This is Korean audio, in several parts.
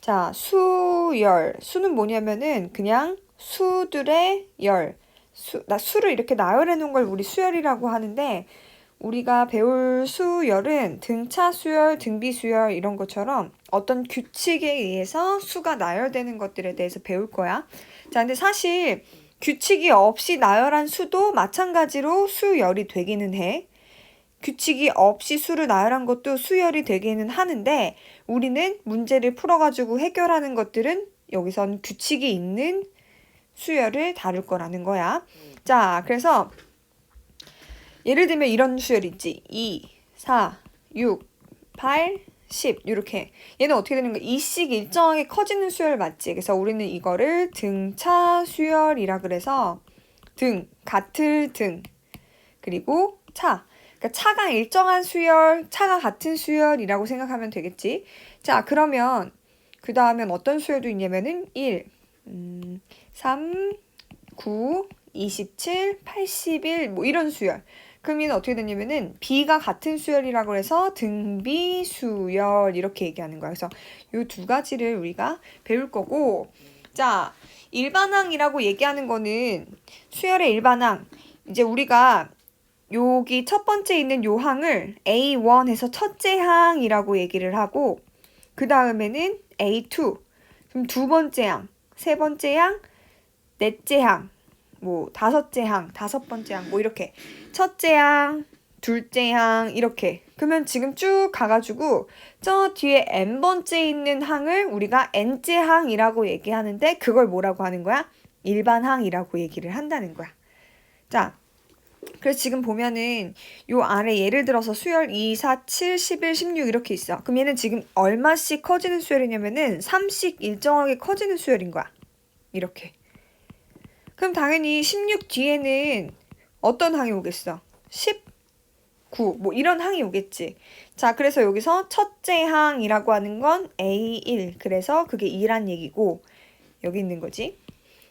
자, 수열. 수는 뭐냐면은 그냥 수들의 열. 수를 이렇게 나열해 놓은 걸 우리 수열이라고 하는데 우리가 배울 수열은 등차 수열, 등비 수열 이런 것처럼 어떤 규칙에 의해서 수가 나열되는 것들에 대해서 배울 거야. 자, 근데 사실 규칙이 없이 나열한 수도 마찬가지로 수열이 되기는 해. 규칙이 없이 수를 나열한 것도 수열이 되기는 하는데 우리는 문제를 풀어가지고 해결하는 것들은 여기선 규칙이 있는 수열을 다룰 거라는 거야. 자, 그래서 예를 들면 이런 수열 있지. 2, 4, 6, 8, 10 이렇게. 얘는 어떻게 되는 거야? 2씩 일정하게 커지는 수열 맞지? 그래서 우리는 이거를 등차 수열이라 그래서 등, 같을 등, 그리고 차. 그러니까 차가 일정한 수열, 차가 같은 수열이라고 생각하면 되겠지. 자, 그러면 그 다음엔 어떤 수열도 있냐면은 1, 3, 9, 27, 81, 뭐 이런 수열. 그럼 얘는 어떻게 되냐면은 B가 같은 수열이라고 해서 등비 수열 이렇게 얘기하는 거야. 그래서 이 두 가지를 우리가 배울 거고, 자, 일반항이라고 얘기하는 거는 수열의 일반항. 이제 우리가 여기 첫 번째 있는 요 항을 A1 해서 첫째 항이라고 얘기를 하고, 그 다음에는 A2, 그럼 두 번째 항, 세 번째 항, 넷째 항, 뭐 다섯째 항, 다섯 번째 항, 뭐 이렇게 첫째 항, 둘째 항 이렇게. 그러면 지금 쭉 가가지고 저 뒤에 n번째 있는 항을 우리가 n째 항이라고 얘기하는데 그걸 뭐라고 하는 거야? 일반항이라고 얘기를 한다는 거야. 자, 그래서 지금 보면은 요 아래 예를 들어서 수열 2, 4, 7, 11, 16 이렇게 있어. 그럼 얘는 지금 얼마씩 커지는 수열이냐면은 3씩 일정하게 커지는 수열인 거야. 이렇게. 그럼 당연히 16 뒤에는 어떤 항이 오겠어? 19, 뭐 이런 항이 오겠지. 자, 그래서 여기서 첫째 항이라고 하는 건 A1. 그래서 그게 2란 얘기고 여기 있는 거지.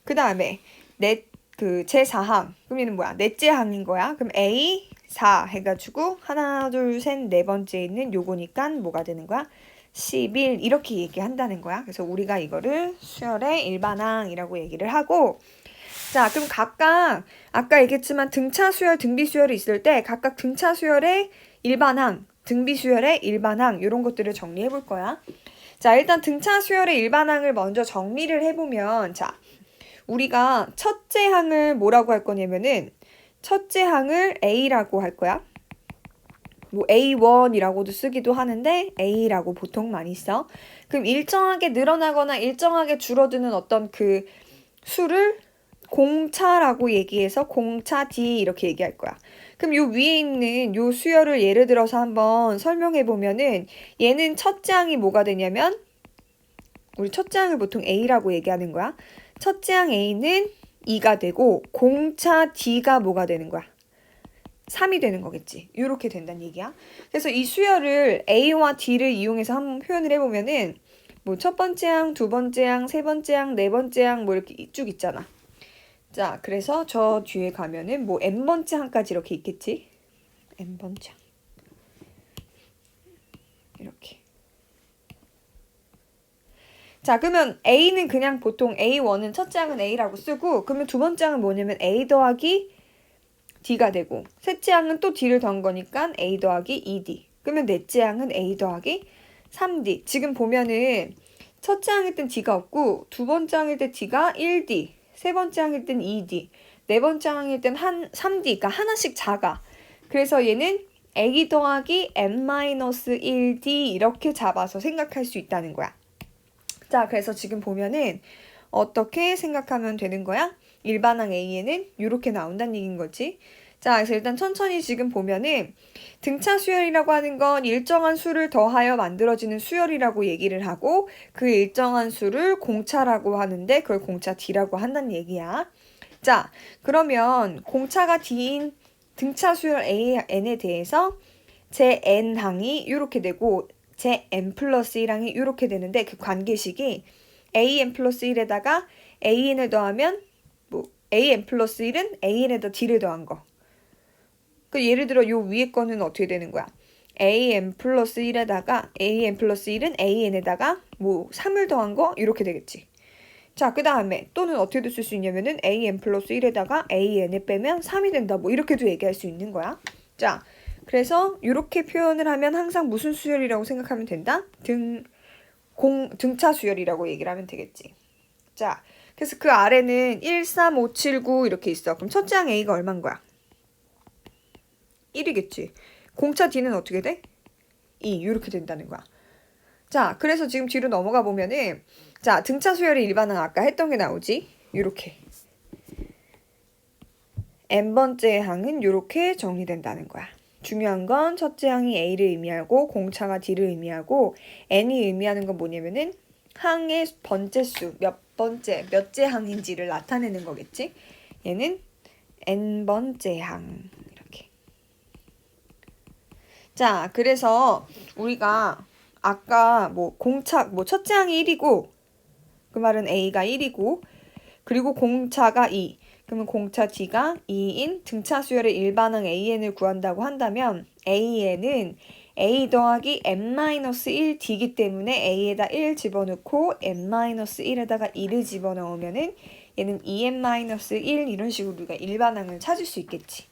그 다음에 제4항. 그럼 얘는 뭐야? 넷째 항인 거야. 그럼 A4 해가지고 하나, 둘, 셋, 네 번째 있는 요거니까 뭐가 되는 거야? 11 이렇게 얘기한다는 거야. 그래서 우리가 이거를 수열의 일반항이라고 얘기를 하고, 자, 그럼 각각 아까 얘기했지만 등차 수열, 등비 수열이 있을 때 각각 등차 수열의 일반항, 등비 수열의 일반항 이런 것들을 정리해 볼 거야. 자, 일단 등차 수열의 일반항을 먼저 정리를 해보면, 자, 우리가 첫째 항을 뭐라고 할 거냐면은 첫째 항을 A라고 할 거야. 뭐 A1이라고도 쓰기도 하는데 A라고 보통 많이 써. 그럼 일정하게 늘어나거나 일정하게 줄어드는 어떤 그 수를 공차라고 얘기해서 공차 D 이렇게 얘기할 거야. 그럼 요 위에 있는 요 수열을 예를 들어서 한번 설명해 보면은 얘는 첫째 항이 뭐가 되냐면 우리 첫째 항을 보통 A라고 얘기하는 거야. 첫째 항 A는 2가 되고 공차 D가 뭐가 되는 거야? 3이 되는 거겠지. 이렇게 된다는 얘기야. 그래서 이 수열을 A와 D를 이용해서 한번 표현을 해보면은 뭐 첫 번째 항, 두 번째 항, 세 번째 항, 네 번째 항 뭐 이렇게 쭉 있잖아. 자, 그래서 저 뒤에 가면은 뭐 n번째 항까지 이렇게 있겠지. n번째 항. 이렇게. 자, 그러면 A는 그냥 보통 A1은 첫째 항은 A라고 쓰고 그러면 두 번째 항은 뭐냐면 A 더하기 D가 되고 셋째 항은 또 D를 더한 거니까 A 더하기 2D. 그러면 넷째 항은 A 더하기 3D. 지금 보면은 첫째 항일 땐 D가 없고 두 번째 항일 때 D가 1D. 세 번째 항일 땐 2D. 네 번째 항일 땐 3D. 그러니까 하나씩 작아. 그래서 얘는 A 더하기 n-1D 이렇게 잡아서 생각할 수 있다는 거야. 자, 그래서 지금 보면은 어떻게 생각하면 되는 거야? 일반항 A에는 이렇게 나온다는 얘기인 거지. 자, 그래서 일단 천천히 지금 보면은 등차 수열이라고 하는 건 일정한 수를 더하여 만들어지는 수열이라고 얘기를 하고 그 일정한 수를 공차라고 하는데 그걸 공차 D라고 한다는 얘기야. 자, 그러면 공차가 D인 등차 수열 AN에 대해서 제 N항이 이렇게 되고 제 n 플러스 1항이 이렇게 되는데 그 관계식이 an 플러스 1에다가 an을 더하면 뭐 an 플러스 1은 an에다 d를 더한 거. 그 예를 들어 요 위에 거는 어떻게 되는 거야? an 플러스 1에다가 an 플러스 1은 an에다가 뭐 3을 더한 거 이렇게 되겠지. 자, 그 다음에 또는 어떻게도 쓸 수 있냐면은 an 플러스 1에다가 an을 빼면 3이 된다. 뭐 이렇게도 얘기할 수 있는 거야. 자, 그래서 이렇게 표현을 하면 항상 무슨 수열이라고 생각하면 된다? 등차 수열이라고 얘기를 하면 되겠지. 자, 그래서 그 아래는 1, 3, 5, 7, 9 이렇게 있어. 그럼 첫째 항 A가 얼마인 거야? 1이겠지. 공차 D는 어떻게 돼? 2 이렇게 된다는 거야. 자, 그래서 지금 뒤로 넘어가 보면은 자, 등차 수열의 일반항 아까 했던 게 나오지? 이렇게. n번째 항은 이렇게 정리된다는 거야. 중요한 건 첫째 항이 A를 의미하고 공차가 D를 의미하고 n이 의미하는 건 뭐냐면은 항의 번째 수, 몇째 항인지를 나타내는 거겠지? 얘는 n번째 항. 이렇게. 자, 그래서 우리가 아까 뭐 첫째 항이 1이고 그 말은 A가 1이고 그리고 공차가 2. 그러면 공차 D가 2인 등차 수열의 일반항 AN을 구한다고 한다면 AN은 A 더하기 n-1D이기 때문에 A에다 1 집어넣고 n-1에다가 2를 집어넣으면은 얘는 2n-1 이런 식으로 우리가 일반항을 찾을 수 있겠지.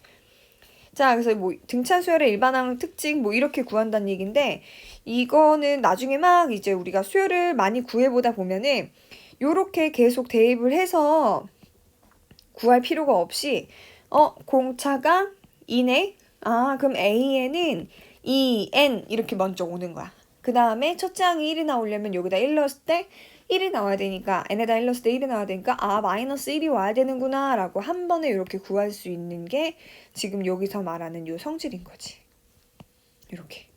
자, 그래서 뭐 등차 수열의 일반항 특징 뭐 이렇게 구한다는 얘기인데 이거는 나중에 막 이제 우리가 수열을 많이 구해보다 보면은 요렇게 계속 대입을 해서 구할 필요가 없이 공차가 2네? 아, 그럼 AN은 2N 이렇게 먼저 오는 거야. 그 다음에 첫째 항이 1이 나오려면 여기다 1 넣었을 때 1이 나와야 되니까 n에다 1 넣었을 때 1이 나와야 되니까 아, 마이너스 1이 와야 되는구나 라고 한 번에 이렇게 구할 수 있는 게 지금 여기서 말하는 요 성질인 거지. 이렇게.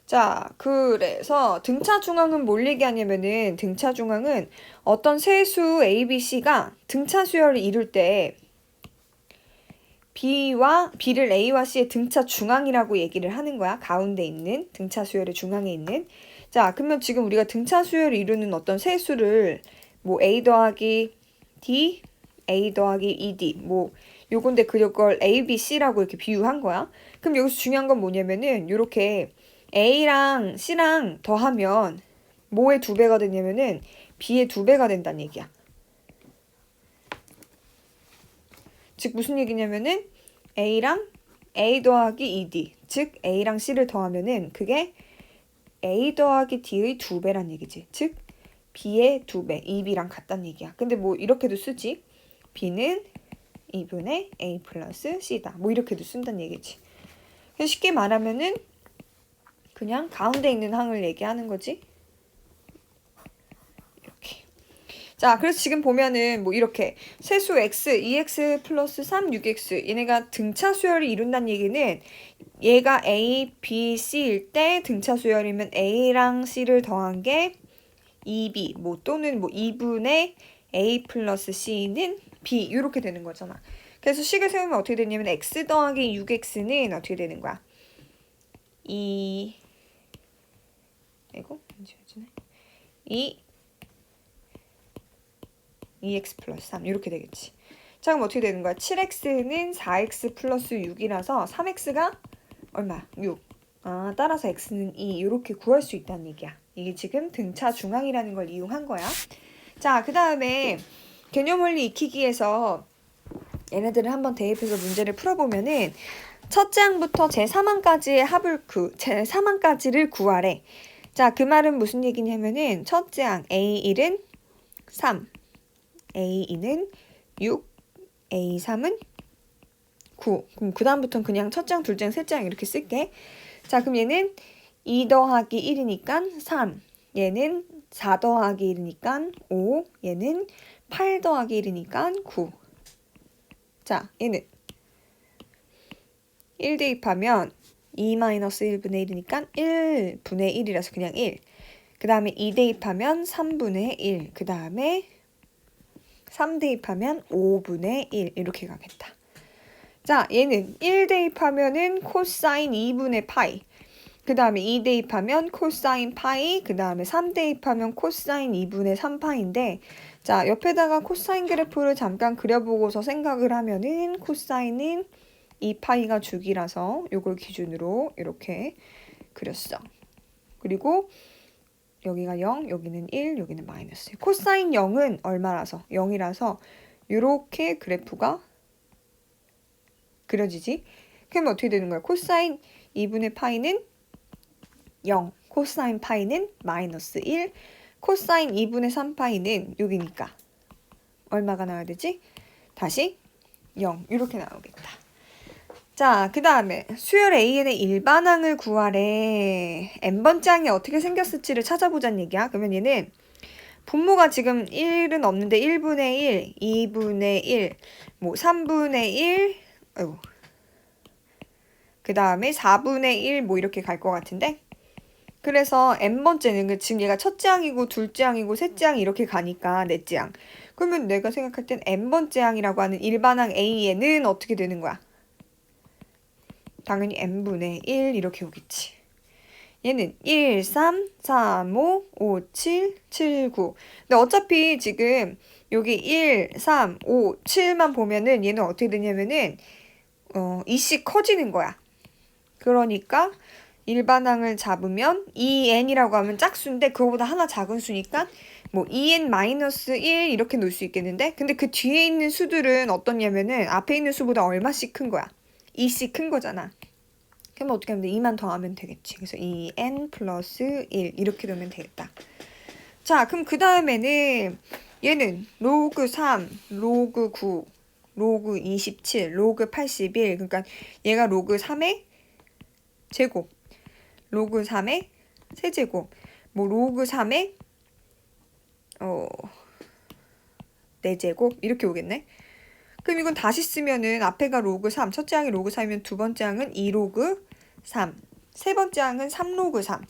자, 그래서 등차 중앙은 뭘 얘기하냐면은 등차 중앙은 어떤 세수 A, B, C가 등차 수열을 이룰 때 B를 A와 C의 등차 중앙이라고 얘기를 하는 거야. 가운데 있는 등차 수열의 중앙에 있는. 자, 그러면 지금 우리가 등차 수열을 이루는 어떤 세수를 뭐 A 더하기 D, A 더하기 ED 뭐 요건데 그걸 A, B, C라고 이렇게 비유한 거야. 그럼 여기서 중요한 건 뭐냐면은 요렇게 A랑 C랑 더하면 뭐의 2배가 되냐면은 B의 2배가 된다는 얘기야. 즉 무슨 얘기냐면은 A랑 A 더하기 ED 즉 A랑 C를 더하면은 그게 A 더하기 D의 2배란 얘기지. 즉 B의 2배, 2B랑 같다는 얘기야. 근데 뭐 이렇게도 쓰지. B는 2분의 A 플러스 C다. 뭐 이렇게도 쓴다는 얘기지. 그래서 쉽게 말하면은 그냥 가운데 있는 항을 얘기하는 거지. 이렇게. 자, 그래서 지금 보면은 뭐 이렇게 세수 x, 2x 플러스 3, 6x 얘네가 등차 수열을 이룬다는 얘기는 얘가 A, B, C일 때 등차 수열이면 A랑 C를 더한 게 2B 뭐 또는 뭐 2분의 A 플러스 C는 B 이렇게 되는 거잖아. 그래서 식을 세우면 어떻게 되냐면 x 더하기 6x는 어떻게 되는 거야? 2x 플러스 3 이렇게 되겠지. 자, 그럼 어떻게 되는 거야? 7x는 4x 플러스 6이라서 3x가 얼마? 6. 아, 따라서 x는 2 이렇게 구할 수 있다는 얘기야. 이게 지금 등차 중앙이라는 걸 이용한 거야. 자, 그 다음에 개념 원리 익히기에서 얘네들을 한번 대입해서 문제를 풀어보면은 첫째 항부터 제3항까지의 제3항까지를 구하래. 자, 그 말은 무슨 얘기냐면은 첫째 항 A1은 3, A2는 6, A3은 9. 그럼 그 다음부터는 그냥 첫째 항, 둘째 항, 셋째 항 이렇게 쓸게. 자, 그럼 얘는 2 더하기 1이니까 3. 얘는 4 더하기 1이니까 5. 얘는 8 더하기 1이니까 9. 자, 얘는 1 대입하면 2-1분의 1이니까 1분의 1이라서 그냥 1. 그 다음에 2 대입하면 3분의 1. 그 다음에 3 대입하면 5분의 1. 이렇게 가겠다. 자, 얘는 1 대입하면은 코사인 2분의 파이. 그 다음에 2 대입하면 코사인 파이. 그 다음에 3 대입하면 코사인 2분의 3파인데 자, 옆에다가 코사인 그래프를 잠깐 그려보고서 생각을 하면은 코사인은 2파이가 주기라서 요걸 기준으로 이렇게 그렸어. 그리고 여기가 0, 여기는 1, 여기는 마이너스. 코사인 0은 얼마라서? 0이라서 이렇게 그래프가 그려지지? 그러면 어떻게 되는 거야? 코사인 2분의 파이는 0, 코사인 파이는 마이너스 1, 코사인 2분의 3파이는 여기니까 얼마가 나와야 되지? 다시 0 이렇게 나오겠다. 자, 그 다음에 수열 AN의 일반항을 구하래. n번째 항이 어떻게 생겼을지를 찾아보자는 얘기야. 그러면 얘는 분모가 지금 1은 없는데 1분의 1, 2분의 1, 뭐 3분의 1, 그 다음에 4분의 1 뭐 이렇게 갈 것 같은데, 그래서 n번째는 지금 얘가 첫째 항이고 둘째 항이고 셋째 항이 이렇게 가니까 넷째 항. 그러면 내가 생각할 땐 n번째 항이라고 하는 일반항 AN은 어떻게 되는 거야? 당연히 n분의 1 이렇게 오겠지. 얘는 1, 3, 3, 5, 5, 7, 7, 9. 근데 어차피 지금 여기 1, 3, 5, 7만 보면은 얘는 어떻게 되냐면은 이씩 커지는 거야. 그러니까 일반항을 잡으면 2n이라고 하면 짝수인데 그거보다 하나 작은 수니까 뭐 2n-1 이렇게 놓을 수 있겠는데, 근데 그 뒤에 있는 수들은 어떻냐면은 앞에 있는 수보다 얼마씩 큰 거야? 2씩 큰 거잖아. 그럼 어떻게 하면 돼? 2만 더하면 되겠지. 그래서 2n 플러스 1 이렇게 놓으면 되겠다. 자, 그럼 그 다음에는 얘는 로그 3, 로그 9, 로그 27, 로그 81. 그러니까 얘가 로그 3의 제곱, 로그 3의 세제곱, 뭐 로그 3의 4제곱 이렇게 오겠네. 그럼 이건 다시 쓰면은 앞에가 로그 3, 첫째 항이 로그 3이면 두 번째 항은 2로그 3, 세 번째 항은 3로그 3,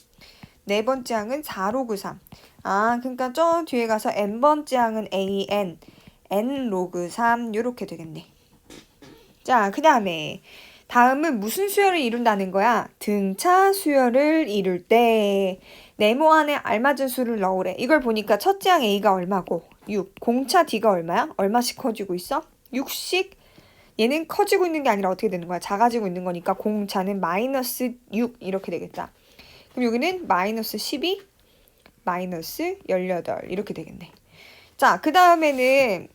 네 번째 항은 4로그 3. 아, 그러니까 저 뒤에 가서 n번째 항은 an, n 로그 3 이렇게 되겠네. 자, 그 다음은 무슨 수열을 이룬다는 거야? 등차 수열을 이룰 때 네모 안에 알맞은 수를 넣으래. 이걸 보니까 첫째 항 a가 얼마고 6, 공차 d가 얼마야? 얼마씩 커지고 있어? 6씩. 얘는 커지고 있는 게 아니라 어떻게 되는 거야? 작아지고 있는 거니까 공차는 마이너스 6 이렇게 되겠다. 그럼 여기는 마이너스 12, 마이너스 18 이렇게 되겠네. 자, 그 다음에는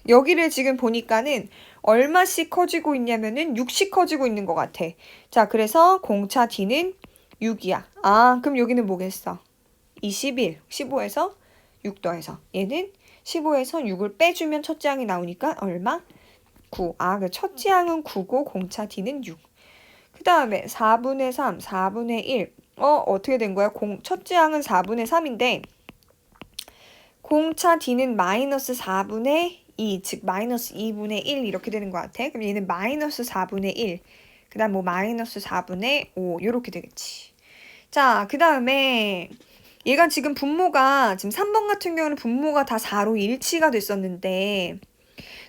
여기를 지금 보니까는 얼마씩 커지고 있냐면은 6씩 커지고 있는 것 같아. 자, 그래서 공차 d는 6이야. 아, 그럼 여기는 뭐겠어? 21, 15에서 6 더해서 얘는 15에서 6을 빼주면 첫째 항이 나오니까 얼마? 9. 아, 그 첫째 항은 9고 공차 d는 6. 그 다음에 4분의 3, 4분의 1. 어떻게 된 거야? 첫째 항은 4분의 3인데 공차 d는 마이너스 4분의 2, 즉 마이너스 2분의 1 이렇게 되는 것 같아. 그럼 얘는 마이너스 4분의 1, 그 다음 뭐 마이너스 4분의 5 이렇게 되겠지. 자, 그 다음에 얘가 지금 분모가 지금 3번 같은 경우는 분모가 다 4로 일치가 됐었는데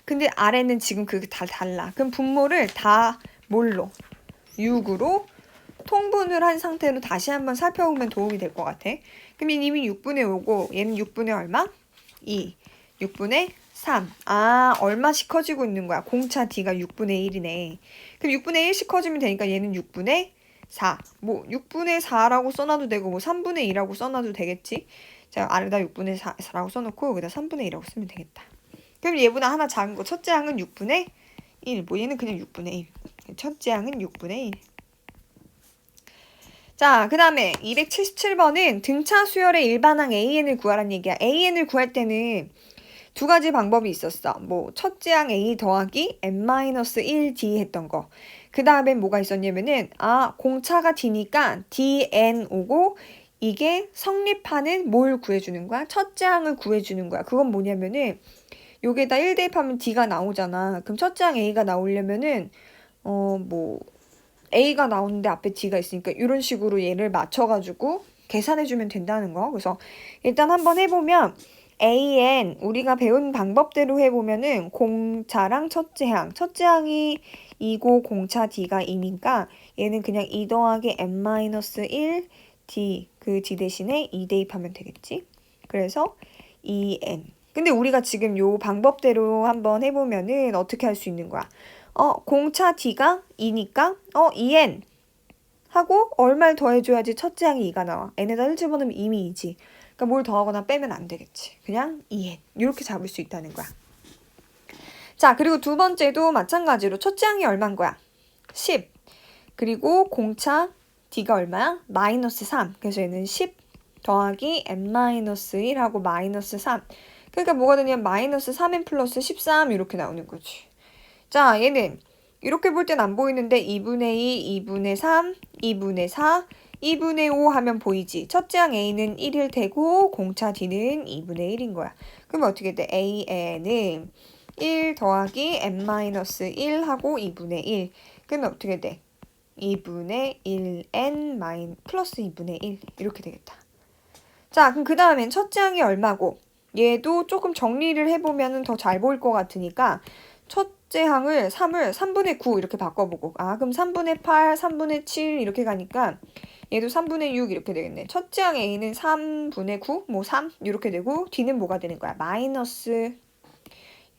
근데 아래는 지금 그게 다 달라. 그럼 분모를 다 뭘로? 6으로 통분을 한 상태로 다시 한번 살펴보면 도움이 될 것 같아. 그럼 얘는 이미 6분의 5고 얘는 6분의 얼마? 2. 6분의 3. 아, 얼마씩 커지고 있는 거야. 공차 d가 6분의 1이네. 그럼 6분의 1씩 커지면 되니까 얘는 6분의 4. 뭐 6분의 4라고 써놔도 되고 뭐 3분의 2라고 써놔도 되겠지. 자, 아래다 6분의 4라고 써놓고 여기다 3분의 2라고 쓰면 되겠다. 그럼 얘보다 하나 작은 거 첫째 항은 6분의 1. 뭐 얘는 그냥 6분의 1. 첫째 항은 6분의 1. 자, 그 다음에 277번은 등차 수열의 일반항 AN을 구하라는 얘기야. AN을 구할 때는 두 가지 방법이 있었어. 뭐 첫째 항 A 더하기 n-1d 했던 거. 그 다음에 뭐가 있었냐면은 공차가 d니까 dn 오고 이게 성립하는 뭘 구해주는 거야? 첫째 항을 구해주는 거야. 그건 뭐냐면은 여기에다 1 대입하면 d가 나오잖아. 그럼 첫째 항 a가 나오려면은 뭐 a가 나오는데 앞에 d가 있으니까 이런 식으로 얘를 맞춰가지고 계산해주면 된다는 거. 그래서 일단 한번 해보면 an 우리가 배운 방법대로 해보면은 공차랑 첫째 항이 2고 공차 d가 2니까 얘는 그냥 2 더하기 n-1 d 그 d 대신에 2 대입하면 되겠지. 그래서 2n. 근데 우리가 지금 요 방법대로 한번 해보면은 어떻게 할 수 있는 거야? 공차 D가 2니까 2n 하고 얼마를 더해줘야지 첫째 항이 2가 나와. n에다 1 집어넣으면 이미 2지. 그러니까 뭘 더하거나 빼면 안 되겠지. 그냥 2n 이렇게 잡을 수 있다는 거야. 자, 그리고 두 번째도 마찬가지로 첫째 항이 얼마인 거야? 10. 그리고 공차 D가 얼마야? 마이너스 3. 그래서 얘는 10 더하기 n-1 하고 마이너스 3. 그러니까 뭐가 되냐면 마이너스 3n 플러스 13 이렇게 나오는 거지. 자, 얘는 이렇게 볼 땐 안 보이는데 2분의 2, 2분의 3, 2분의 4, 2분의 5 하면 보이지. 첫째 항 A는 1일 테고 공차 D는 2분의 1인 거야. 그러면 어떻게 돼? AN은 1 더하기 n-1 하고 2분의 1. 그러면 어떻게 돼? 2분의 1n 플러스 2분의 1 이렇게 되겠다. 자, 그럼 그 다음엔 첫째 항이 얼마고 얘도 조금 정리를 해보면 더 잘 보일 것 같으니까 첫째 항을 3을 3분의 9 이렇게 바꿔보고 그럼 3분의 8, 3분의 7 이렇게 가니까 얘도 3분의 6 이렇게 되겠네. 첫째 항 A는 3분의 9, 3 이렇게 되고 D는 뭐가 되는 거야? 마이너스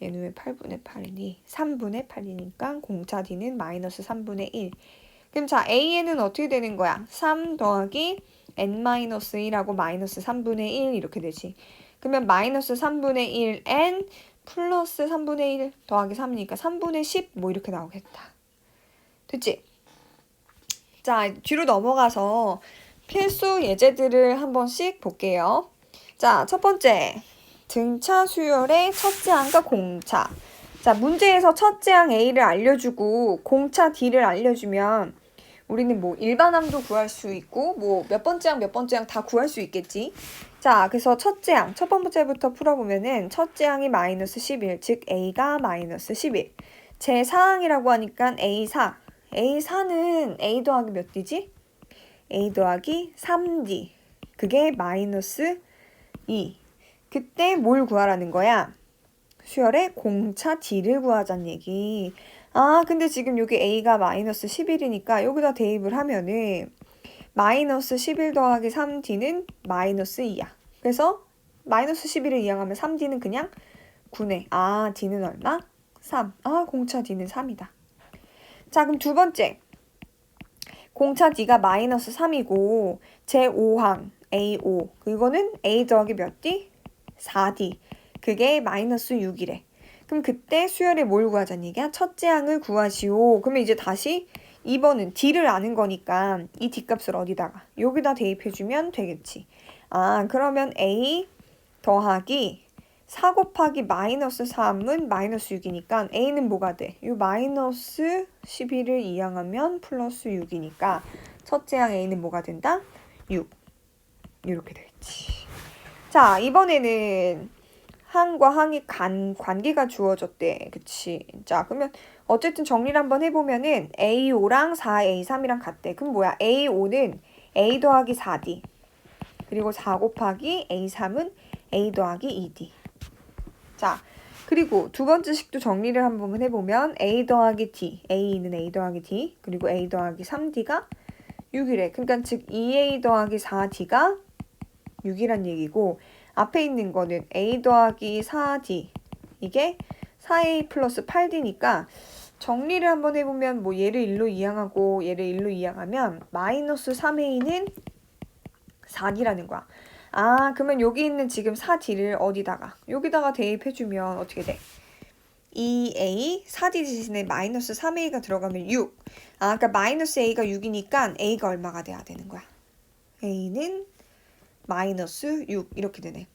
얘는 왜 8분의 8이니? 3분의 8이니까 공차 D는 마이너스 3분의 1. 그럼 자, AN은 어떻게 되는 거야? 3 더하기 n-1하고 마이너스 3분의 1 이렇게 되지. 그러면 마이너스 3분의 1n 플러스 3분의 1 더하기 3이니까 3분의 10 이렇게 나오겠다. 됐지? 자, 뒤로 넘어가서 필수 예제들을 한 번씩 볼게요. 자, 첫 번째. 등차 수열의 첫째 항과 공차. 자, 문제에서 첫째 항 A를 알려주고 공차 D를 알려주면 우리는 뭐 일반항도 구할 수 있고 뭐 몇 번째 항 다 구할 수 있겠지. 자, 그래서 첫째 항 첫 번째부터 풀어보면은 첫째 항이 마이너스 11, 즉 A가 마이너스 11. 제 4항이라고 하니까 A4. A4는 A 더하기 몇 D지? A 더하기 3D. 그게 마이너스 2. 그때 뭘 구하라는 거야? 수열의 공차 D를 구하자는 얘기. 근데 지금 여기 A가 마이너스 11이니까 여기다 대입을 하면은 마이너스 11 더하기 3D는 마이너스 2야. 그래서 마이너스 11을 이항하면 3D는 그냥 9네. D는 얼마? 3. 공차 D는 3이다. 자, 그럼 두 번째. 공차 D가 마이너스 3이고 제5항 A5. 이거는 A 더하기 몇 D? 4D. 그게 마이너스 6이래. 그럼 그때 수열의 뭘 구하자는 얘기야? 첫째 항을 구하시오. 그러면 이제 다시 2번은 D를 아는 거니까 이 D값을 어디다가? 여기다 대입해주면 되겠지. 그러면 A 더하기 4 곱하기 마이너스 3은 마이너스 6이니까 A는 뭐가 돼? 이 마이너스 11을 이항하면 플러스 6이니까 첫째 항 A는 뭐가 된다? 6. 이렇게 되겠지. 자, 이번에는 항과 항이 관계가 주어졌대. 그치? 자, 그러면 어쨌든 정리를 한번 해보면은 A5랑 4A3이랑 같대. 그럼 뭐야? A5는 A 더하기 4D. 그리고 4 곱하기 A3은 A 더하기 2D. 자, 그리고 두 번째 식도 정리를 한번 해보면 A 더하기 D. A는 A 더하기 D. 그리고 A 더하기 3D가 6이래. 그러니까 즉 2A 더하기 4D가 6이란 얘기고 앞에 있는 거는 A 더하기 4D 이게 4A 플러스 8D니까 정리를 한번 해보면 뭐 얘를 1로 이항하고 얘를 1로 이항하면 마이너스 3A는 4D라는 거야. 그러면 여기 있는 지금 4D를 어디다가? 여기다가 대입해주면 어떻게 돼? 2A 4D 대신에 마이너스 3A가 들어가면 6. 그러니까 마이너스 A가 6이니까 A가 얼마가 돼야 되는 거야? A는 마이너스 6 이렇게 되네.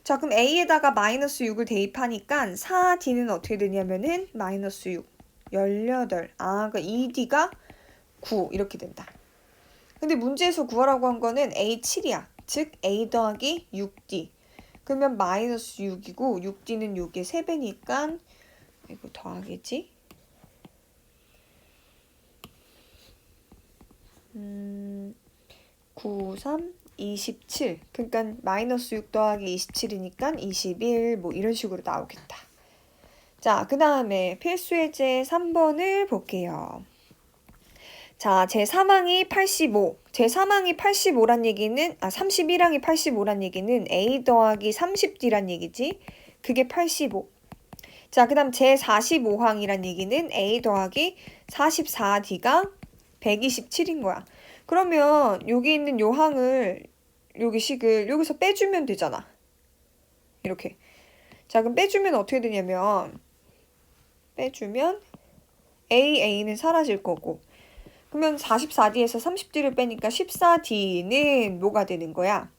자, 그럼 A에다가 마이너스 6을 대입하니까 4D는 어떻게 되냐면은 마이너스 6, 18. 그러니까 2D가 9 이렇게 된다. 근데 문제에서 구하라고 한 거는 A7이야. 즉 A 더하기 6D. 그러면 마이너스 6이고 6D는 6의 3배니까 이거 더하겠지? 9, 3, 27. 그러니까 마이너스 6 더하기 27이니까 21 뭐 이런 식으로 나오겠다. 자, 그 다음에 필수예제 3번을 볼게요. 자, 제3항이 85. 제3항이 85란 얘기는 31항이 85란 얘기는 A 더하기 30D란 얘기지. 그게 85. 자, 그 다음 제45항이란 얘기는 A 더하기 44D가 127인 거야. 그러면 여기 있는 요 항을, 여기 식을 여기서 빼주면 되잖아. 이렇게. 자, 그럼 빼주면 어떻게 되냐면, 빼주면 A는 사라질 거고. 그러면 44D에서 30D를 빼니까 14D는 뭐가 되는 거야?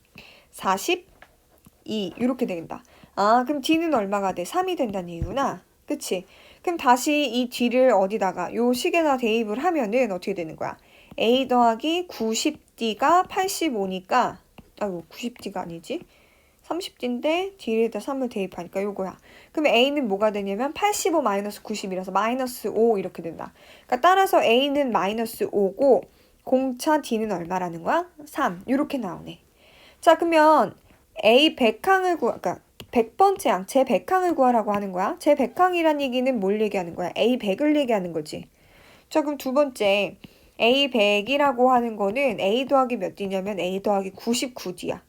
42 이렇게 된다. 아, 그럼 D는 얼마가 돼? 3이 된다는 얘기구나. 그치? 그럼 다시 이 D를 어디다가 요 식에다 대입을 하면은 어떻게 되는 거야? A 더하기 90D가 85니까 아이고 90D가 아니지? 30D인데 D에다 3을 대입하니까 요거야. 그럼 A는 뭐가 되냐면 85 마이너스 90이라서 마이너스 5 이렇게 된다. 그러니까 따라서 A는 마이너스 5고 공차 D는 얼마라는 거야? 3 이렇게 나오네. 자, 그러면 A 100항을 그러니까 100번째 항, 제 100항을 구하라고 하는 거야. 제 100항이란 얘기는 뭘 얘기하는 거야? A 100을 얘기하는 거지. 자, 그럼 두 번째 A 100이라고 하는 거는 A 더하기 몇 D냐면 A 더하기 99D야.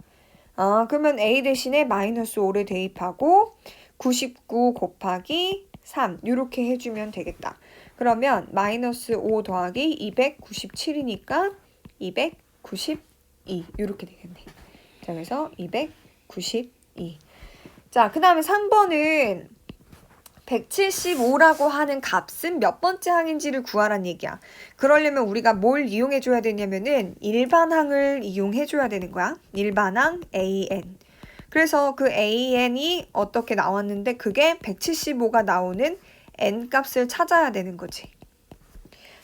아, 그러면 A 대신에 마이너스 5를 대입하고 99 곱하기 3 이렇게 해주면 되겠다. 그러면 마이너스 5 더하기 297이니까 292 이렇게 되겠네. 자, 그래서 292. 자, 그 다음에 3번은 175라고 하는 값은 몇 번째 항인지를 구하란 얘기야. 그러려면 우리가 뭘 이용해 줘야 되냐면은 일반항을 이용해 줘야 되는 거야. 일반항 AN. 그래서 그 AN이 어떻게 나왔는데 그게 175가 나오는 N 값을 찾아야 되는 거지.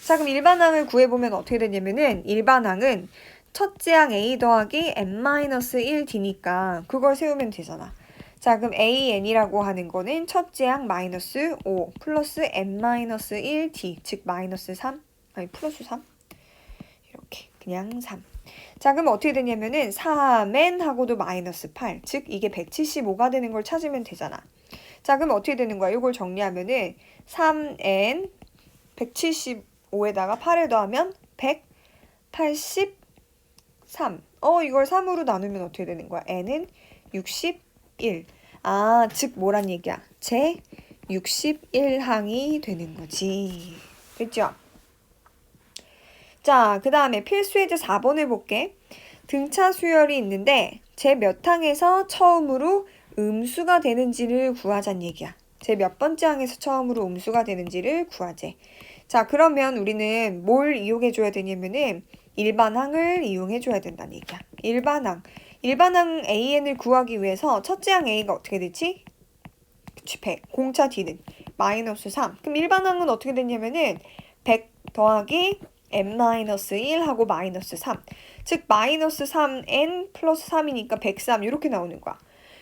자, 그럼 일반항을 구해보면 어떻게 되냐면은 일반항은 첫째 항 A 더하기 N-1D니까 그걸 세우면 되잖아. 자, 그럼 AN이라고 하는 거는 첫째 항 마이너스 5 플러스 N-1D 즉 마이너스 3 아니 플러스 3 이렇게 그냥 3. 자, 그럼 어떻게 되냐면은 3N 하고도 마이너스 8 즉 이게 175가 되는 걸 찾으면 되잖아. 자, 그럼 어떻게 되는 거야? 이걸 정리하면은 3N 175에다가 8을 더하면 183. 이걸 3으로 나누면 어떻게 되는 거야? N은 61. 아, 즉 뭐란 얘기야? 제 61항이 되는 거지. 됐죠? 자, 그 다음에 필수 예제 4번을 볼게. 등차 수열이 있는데 제 몇 항에서 처음으로 음수가 되는지를 구하자는 얘기야. 제 몇 번째 항에서 처음으로 음수가 되는지를 구하재. 자, 그러면 우리는 뭘 이용해 줘야 되냐면은 일반항을 이용해 줘야 된다는 얘기야. 일반항 AN을 구하기 위해서 첫째 항 A가 어떻게 되지? 그치, 100. 공차 D는 마이너스 3. 그럼 일반항은 어떻게 되냐면은 100 더하기 n-1 하고 마이너스 3. 즉 마이너스 3n 플러스 3이니까 103 이렇게 나오는 거야.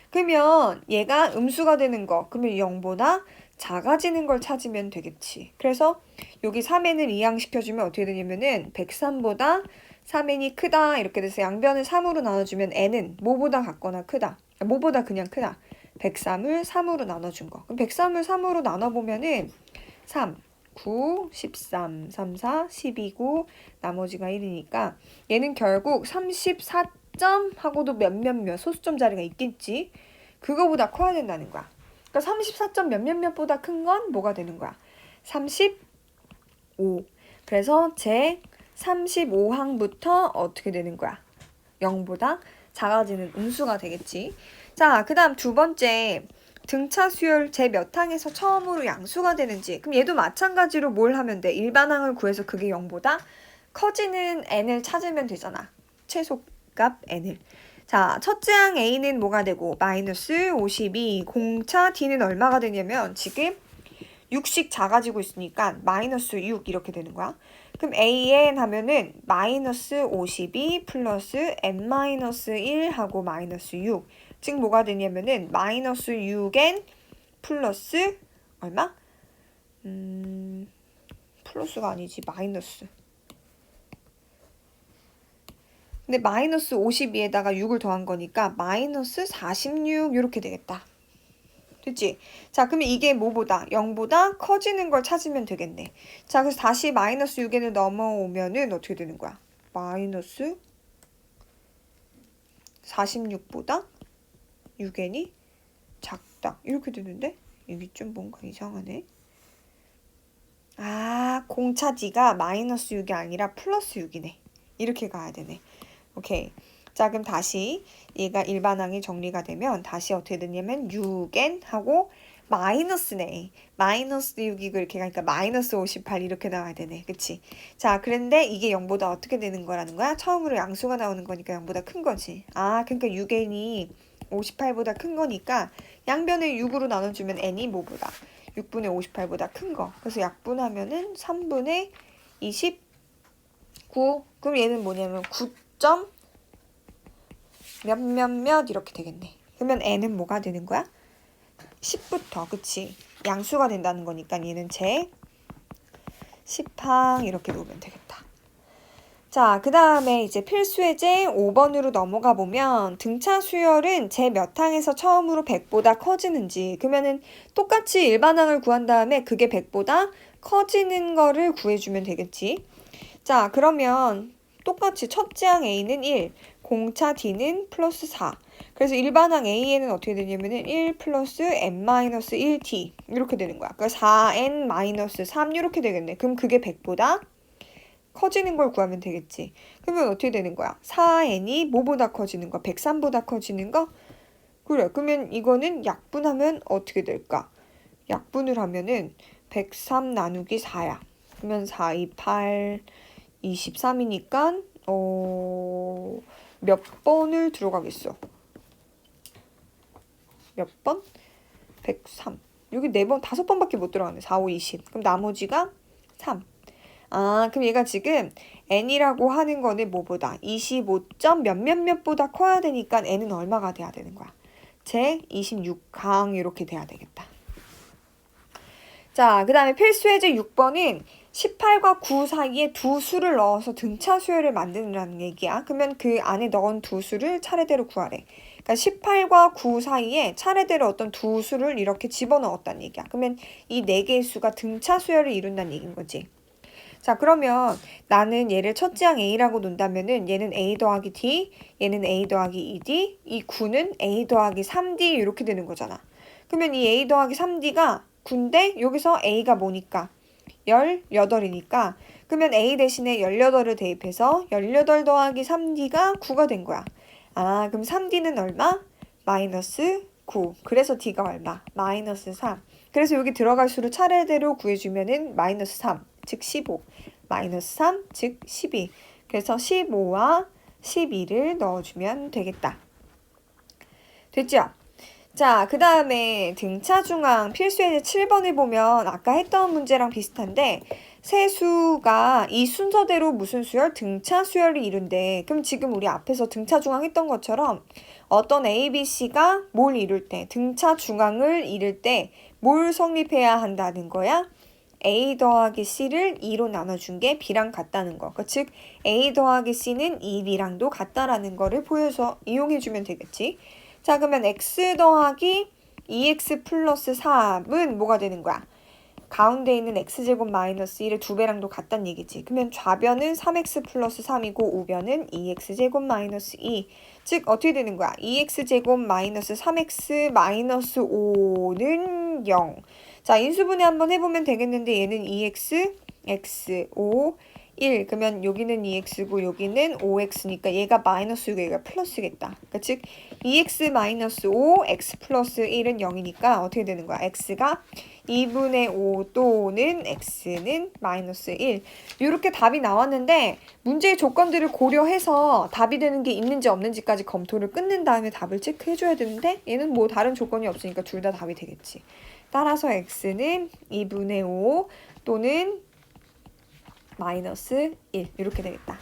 그러면 얘가 음수가 되는 거, 그러면 0보다 작아지는 걸 찾으면 되겠지. 그래서 여기 3n을 이항시켜주면 어떻게 되냐면은 103보다 3n이 크다 이렇게 돼서 양변을 3으로 나눠주면 n은 뭐보다 같거나 크다. 뭐보다 그냥 크다. 103을 3으로 나눠준 거. 그럼 103을 3으로 나눠보면은 3, 9, 13, 3, 4, 12, 9 나머지가 1이니까 얘는 결국 34점 하고도 몇몇몇 소수점 자리가 있겠지. 그거보다 커야 된다는 거야. 그러니까 34점 몇몇몇보다 큰 건 뭐가 되는 거야? 35. 그래서 제 35항부터 어떻게 되는 거야? 0보다 작아지는 음수가 되겠지. 자, 그 다음 두 번째 등차 수열 제 몇 항에서 처음으로 양수가 되는지. 그럼 얘도 마찬가지로 뭘 하면 돼? 일반항을 구해서 그게 0보다 커지는 n을 찾으면 되잖아. 최소값 n을. 자, 첫째 항 A는 뭐가 되고 마이너스 52, 공차 D는 얼마가 되냐면 지금 6씩 작아지고 있으니까 마이너스 6 이렇게 되는 거야. 그럼 AN 하면은 마이너스 52 플러스 n-1 하고 마이너스 6. 즉 뭐가 되냐면은 마이너스 6n 플러스 얼마? 플러스가 아니지 마이너스. 근데 마이너스 52에다가 6을 더한 거니까 마이너스 46 이렇게 되겠다. 됐지? 자, 그러면 이게 뭐보다? 0보다 커지는 걸 찾으면 되겠네. 자, 그래서 다시 마이너스 6n을 넘어오면은 어떻게 되는 거야? 마이너스 46보다 6n이 작다. 이렇게 되는데? 여기 좀 뭔가 이상하네. 아, 공차 D가 마이너스 6이 아니라 플러스 6이네. 이렇게 가야 되네. 오케이. 자, 그럼 다시 얘가 일반항이 정리가 되면 다시 어떻게 되냐면 6n 하고 마이너스네. 마이너스 6이고 이렇게 가니까 마이너스 58 이렇게 나와야 되네. 그치? 자, 그런데 이게 0보다 어떻게 되는 거라는 거야? 처음으로 양수가 나오는 거니까 0보다 큰 거지. 아, 그러니까 6n이 58보다 큰 거니까 양변을 6으로 나눠주면 n이 뭐보다? 6분의 58보다 큰 거. 그래서 약분하면은 3분의 29. 그럼 얘는 뭐냐면 9점 몇몇몇 이렇게 되겠네. 그러면 n은 뭐가 되는 거야? 10부터, 그치? 양수가 된다는 거니까 얘는 제 10항 이렇게 놓으면 되겠다. 자, 그 다음에 이제 필수예제 5번으로 넘어가 보면 등차 수열은 제 몇 항에서 처음으로 100보다 커지는지, 그러면은 똑같이 일반항을 구한 다음에 그게 100보다 커지는 거를 구해주면 되겠지. 자, 그러면 똑같이 첫째 항 A는 1, 공차 D는 플러스 4. 그래서 일반항 A에는 어떻게 되냐면은 1 플러스 n-1t 이렇게 되는 거야. 그러니까 4n-3 이렇게 되겠네. 그럼 그게 100보다 커지는 걸 구하면 되겠지. 그러면 어떻게 되는 거야? 4n이 뭐보다 커지는 거? 103보다 커지는 거? 그래. 그러면 이거는 약분하면 어떻게 될까? 약분을 하면은 103 나누기 4야. 그러면 4, 2, 8, 23이니까 몇 번을 들어가겠어? 몇 번? 103. 여기 4번, 5번밖에 못 들어가네. 4, 5, 20. 그럼 나머지가 3. 아, 그럼 얘가 지금 n이라고 하는 거는 뭐보다? 25점 몇몇몇보다 커야 되니까 n은 얼마가 돼야 되는 거야? 제 26강 이렇게 돼야 되겠다. 자, 그 다음에 필수예제 6번은 18과 9 사이에 두 수를 넣어서 등차 수열을 만드는 얘기야. 그러면 그 안에 넣은 두 수를 차례대로 구하래. 그러니까 18과 9 사이에 차례대로 어떤 두 수를 이렇게 집어넣었다는 얘기야. 그러면 이 네 개의 수가 등차 수열을 이룬다는 얘기인 거지. 자, 그러면 나는 얘를 첫째 항 A라고 놓는다면은 얘는 A 더하기 D, 얘는 A 더하기 2D, 이 9는 A 더하기 3D 이렇게 되는 거잖아. 그러면 이 A 더하기 3D가 9인데 여기서 A가 뭐니까? 18이니까 그러면 A 대신에 18을 대입해서 18 더하기 3D가 9가 된 거야. 아, 그럼 3D는 얼마? 마이너스 9. 그래서 D가 얼마? 마이너스 3. 그래서 여기 들어갈 수를 차례대로 구해주면은 마이너스 3, 즉 15. 마이너스 3, 즉 12. 그래서 15와 12를 넣어주면 되겠다. 됐죠? 자, 그 다음에 등차 중앙 필수예제 7번을 보면 아까 했던 문제랑 비슷한데 세 수가 이 순서대로 무슨 수열? 등차 수열을 이룬대. 그럼 지금 우리 앞에서 등차 중앙 했던 것처럼 어떤 A, B, C가 뭘 이룰 때, 등차 중앙을 이룰 때 뭘 성립해야 한다는 거야? A 더하기 C를 2로 나눠준 게 B랑 같다는 거. 즉 A 더하기 C는 2B랑도 같다라는 거를 보여서 이용해주면 되겠지. 자, 그러면 X 더하기 2X 플러스 3은 뭐가 되는 거야? 가운데 있는 X제곱 마이너스 1의 2배랑도 같다는 얘기지. 그러면 좌변은 3X 플러스 3이고 우변은 2X제곱 마이너스 2. 즉 어떻게 되는 거야? 2X제곱 마이너스 3X 마이너스 5는 0. 자, 인수분해 한번 해보면 되겠는데 얘는 2X, X, 5, 1. 그러면 여기는 2x고 여기는 5x니까 얘가 마이너스고 얘가 플러스겠다. 그러니까 즉 2x 마이너스 5, x 플러스 1은 0이니까 어떻게 되는 거야? x가 2분의 5 또는 x는 마이너스 1. 이렇게 답이 나왔는데 문제의 조건들을 고려해서 답이 되는 게 있는지 없는지까지 검토를 끝낸 다음에 답을 체크해줘야 되는데 얘는 뭐 다른 조건이 없으니까 둘 다 답이 되겠지. 따라서 x는 2분의 5 또는 마이너스 1 이렇게 되겠다.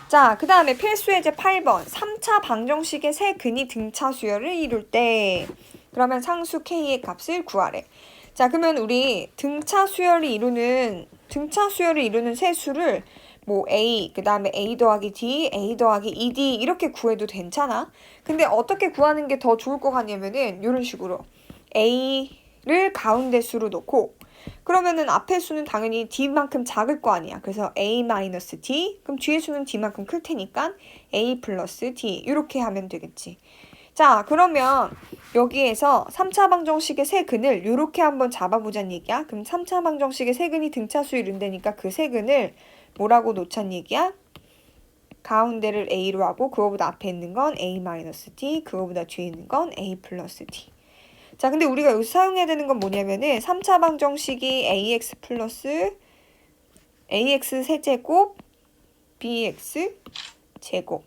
자, 그 다음에 필수예제 8번 3차 방정식의 세 근이 등차 수열을 이룰 때 그러면 상수 K의 값을 구하래. 자, 그러면 우리 등차 수열을 이루는 세 수를 뭐 A, 그 다음에 A 더하기 D, A 더하기 2D 이렇게 구해도 괜찮아. 근데 어떻게 구하는 게 더 좋을 것 같냐면은 이런 식으로 A를 가운데 수로 놓고 그러면은 앞에 수는 당연히 D만큼 작을 거 아니야. 그래서 A-D, 그럼 뒤에 수는 D만큼 클 테니까 A 플러스 D 이렇게 하면 되겠지. 자, 그러면 여기에서 3차 방정식의 세근을 이렇게 한번 잡아보자는 얘기야. 그럼 3차 방정식의 세근이 등차수에 이룬다니까 그 세근을 뭐라고 놓자는 얘기야? 가운데를 A로 하고 그거보다 앞에 있는 건 A-D, 그거보다 뒤에 있는 건 A 플러스 D. 자, 근데 우리가 여기서 사용해야 되는 건 뭐냐면은 3차 방정식이 AX 플러스 AX 세제곱 BX 제곱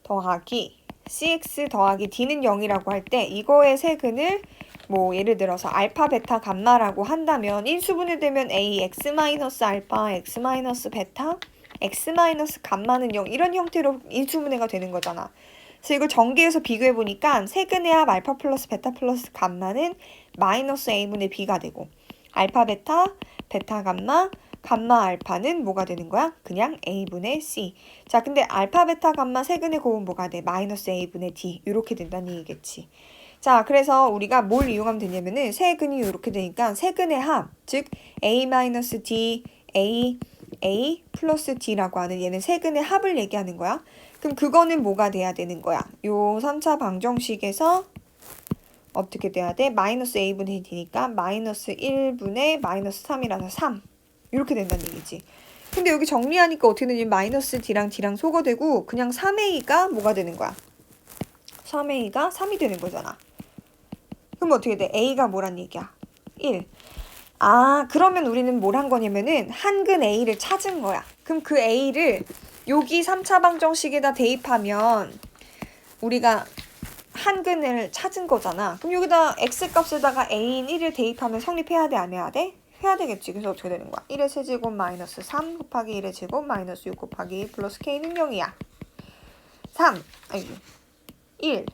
더하기 CX 더하기 D는 0이라고 할 때 이거의 세근을 뭐 예를 들어서 알파, 베타, 감마라고 한다면 인수분해 되면 A, X 마이너스 알파, X 마이너스 베타, X 마이너스 감마는 0 이런 형태로 인수분해가 되는 거잖아. 그래서 이걸 전개해서 비교해보니까 세근의 합 알파 플러스 베타 플러스 감마는 마이너스 A분의 B가 되고 알파 베타, 베타 감마, 감마 알파는 뭐가 되는 거야? 그냥 A분의 C. 자, 근데 알파 베타 감마 세근의 곱은 뭐가 돼? 마이너스 A분의 D 이렇게 된다는 얘기겠지. 자, 그래서 우리가 뭘 이용하면 되냐면은 세근이 이렇게 되니까 세근의 합, 즉 A-D, A 플러스 D라고 하는 얘는 세근의 합을 얘기하는 거야. 그럼 그거는 뭐가 돼야 되는 거야? 요 3차 방정식에서 어떻게 돼야 돼? 마이너스 A분의 D니까 마이너스 1분의 마이너스 3이라서 3 이렇게 된다는 얘기지. 근데 여기 정리하니까 어떻게 되냐면 마이너스 D랑 D랑 소거되고 그냥 3A가 뭐가 되는 거야? 3A가 3이 되는 거잖아. 그럼 어떻게 돼? A가 뭐란 얘기야? 1. 아, 그러면 우리는 뭘 한 거냐면은 한근 A를 찾은 거야. 그럼 그 A를 여기 3차 방정식에다 대입하면 우리가 한근을 찾은 거잖아. 그럼 여기다 X값에다가 A인 1을 대입하면 성립해야 돼? 안 해야 돼? 해야 되겠지. 그래서 어떻게 되는 거야? 1의 세제곱 마이너스 3 곱하기 1의 제곱 마이너스 6 곱하기 2 플러스 K는 0이야. 1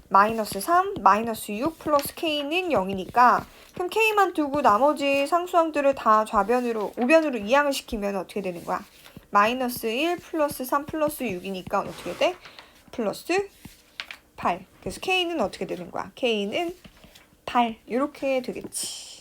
마이너스 3, 마이너스 6 플러스 K는 0이니까 그럼 K만 두고 나머지 상수항들을 다 좌변으로, 우변으로 이항을 시키면 어떻게 되는 거야? 마이너스 1 플러스 3 플러스 6이니까 어떻게 돼? 플러스 8. 그래서 K는 어떻게 되는 거야? K는 8. 이렇게 되겠지.